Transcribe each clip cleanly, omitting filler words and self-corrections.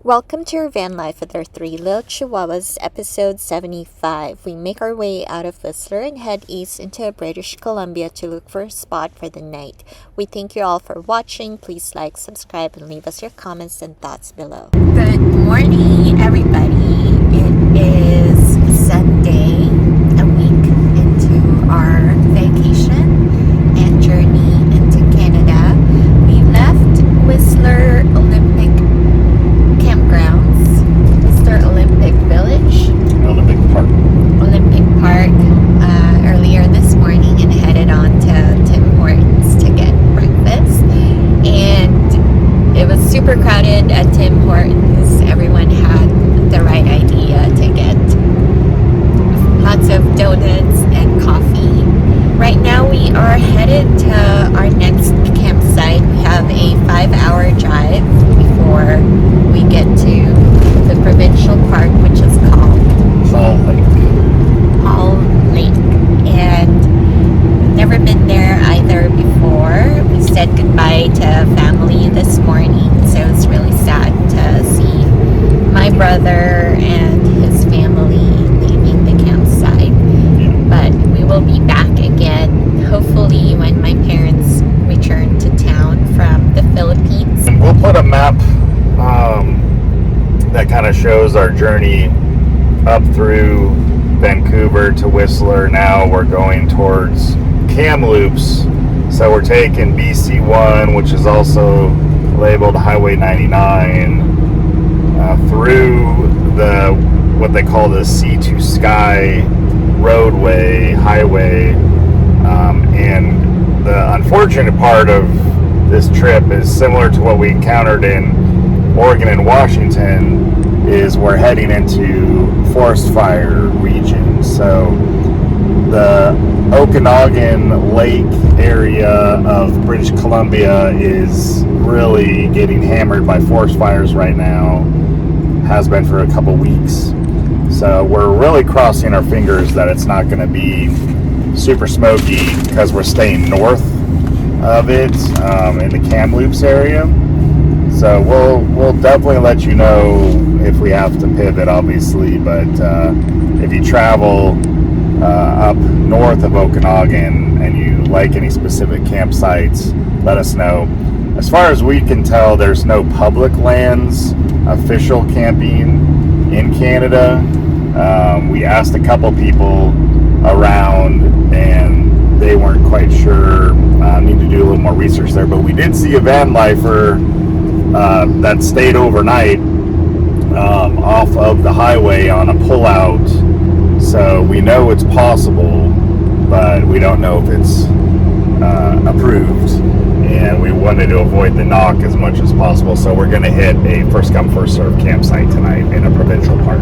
Welcome to our van life with our three little chihuahuas, episode 75. We make our way out of Whistler and head east into British Columbia to look for a spot for the night. We thank you all for watching. Please like, subscribe, and leave us your comments and thoughts below. Good morning, everybody. It is Sunday, a week into our vacation and journey into Canada. We left Whistler Olympic Campgrounds, Mr. Olympic Village, Olympic Park earlier this morning and headed on to Tim Hortons to get breakfast. And it was super crowded at Tim Hortons. Everyone had the right idea to get lots of donuts and coffee. Right now we are headed to our next campsite. We have a 5-hour drive before we get to the provincial park, which is called Hall Lake. And never been there either before. We said goodbye to family this morning, so it's really sad to see my brother and his family leaving the campsite. But we will be back again, hopefully when my parents return to town from the Philippines. And we'll put a map that kind of shows our journey up through Vancouver to Whistler. Now we're going towards Kamloops, so we're taking BC1, which is also labeled Highway 99, through the what they call the Sea to Sky highway, and the unfortunate part of this trip is similar to what we encountered in Oregon and Washington, is we're heading into forest fire region. So the Okanagan Lake area of British Columbia is really getting hammered by forest fires right now, has been for a couple weeks. So we're really crossing our fingers that it's not going to be super smoky, because we're staying north of it in the Kamloops area. So we'll definitely let you know if we have to pivot, obviously. But if you travel up north of Okanagan and you like any specific campsites, let us know. As far as we can tell, there's no public lands official camping in Canada. We asked a couple people around and they weren't quite sure. Need to do a little more research there, but we did see a van lifer that stayed overnight off of the highway on a pullout. So we know it's possible, but we don't know if it's approved, and we wanted to avoid the knock as much as possible. So we're going to hit a first come first serve campsite tonight in a provincial park.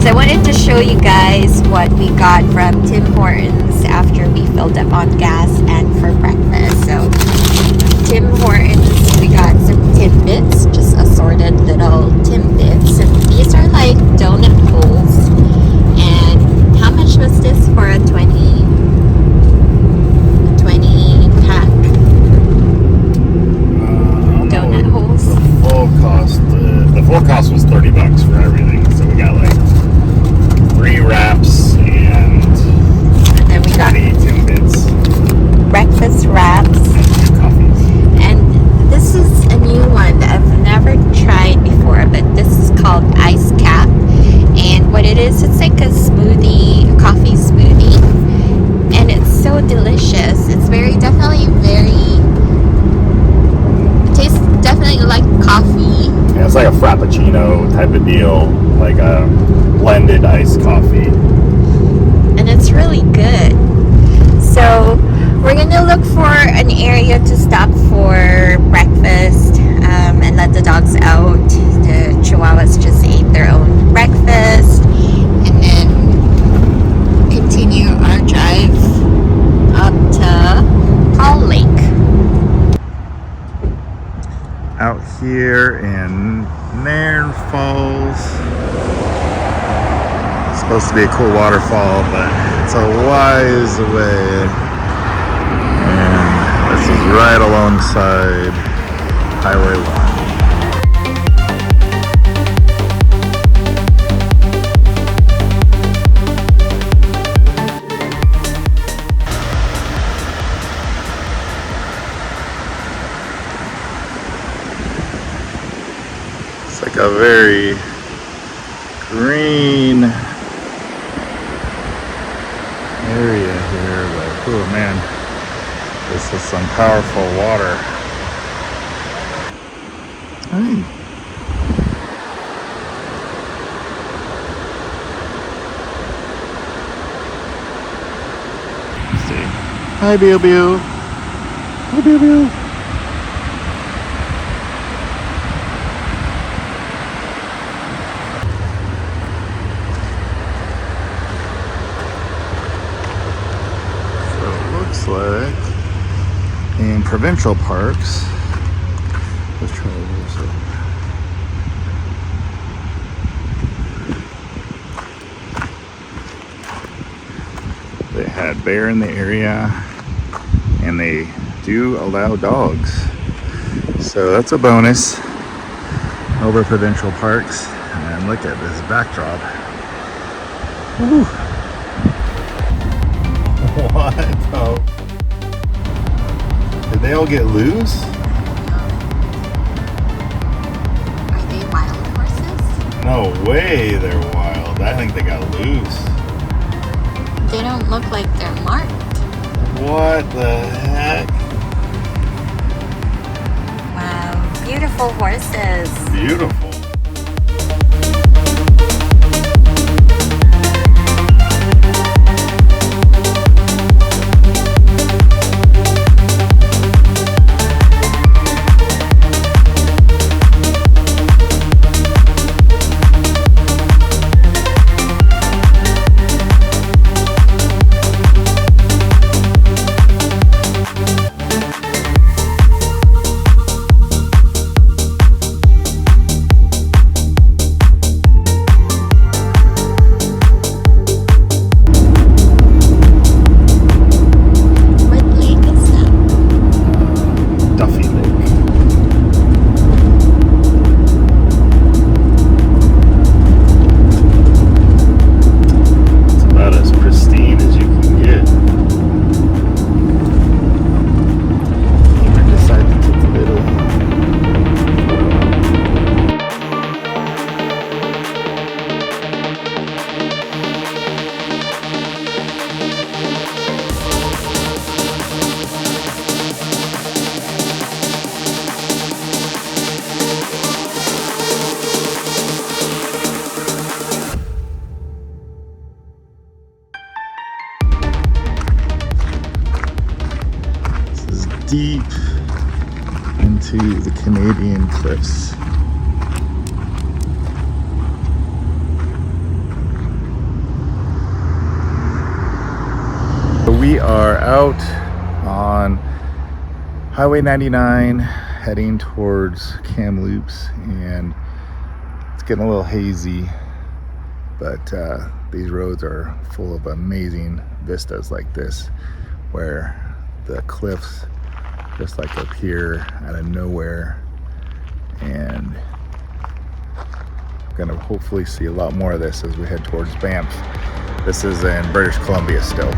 I wanted to show you guys what we got from Tim Hortons after we filled up on gas and for breakfast. So Tim Hortons, we got some Timbits, just assorted little Timbits, and these are like donut holes. And how much was this for a 20 pack? Donut holes. The full cost was $30 for everything. So we got like 3 wraps and then we got 20 Timbits, breakfast wraps, and 2 coffees. And this is a new one that I've never tried before, but this is called Ice Cap. And what it is, it's like a smoothie, a coffee smoothie, and it's so delicious. It's definitely it tastes definitely like coffee. Yeah, it's like a frappuccino type of deal, like a blended iced coffee. And it's really good. we'll look for an area to stop for breakfast and let the dogs out. The chihuahuas just ate their own breakfast, and then continue our drive up to Paul Lake. Out here in Nairn Falls. It's supposed to be a cool waterfall, but it's a ways away. And this is right alongside Highway 1. It's like a very green area here, but oh man, this is some powerful water. Hey. Let's see. Hi, Bill Bill. Hi, Bill Bill. Like in provincial parks, let's try this over. They had bear in the area, and they do allow dogs, so that's a bonus over provincial parks. And look at this backdrop. Woo. What the? Did they all get loose? Are they wild horses? No way they're wild. I think they got loose. They don't look like they're marked. What the heck? Wow, beautiful horses. Beautiful. Deep into the Canadian cliffs. We are out on Highway 99 heading towards Kamloops, and it's getting a little hazy, but these roads are full of amazing vistas like this, where the cliffs just like up here out of nowhere, and I'm gonna hopefully see a lot more of this as we head towards Banff. This is in British Columbia still.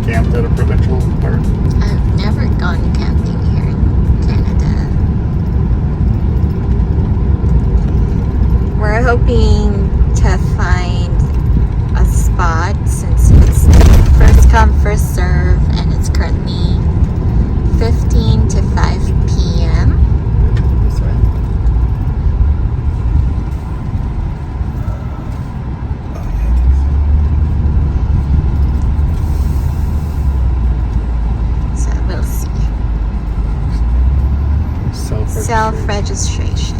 Camped at a provincial park? self-registration.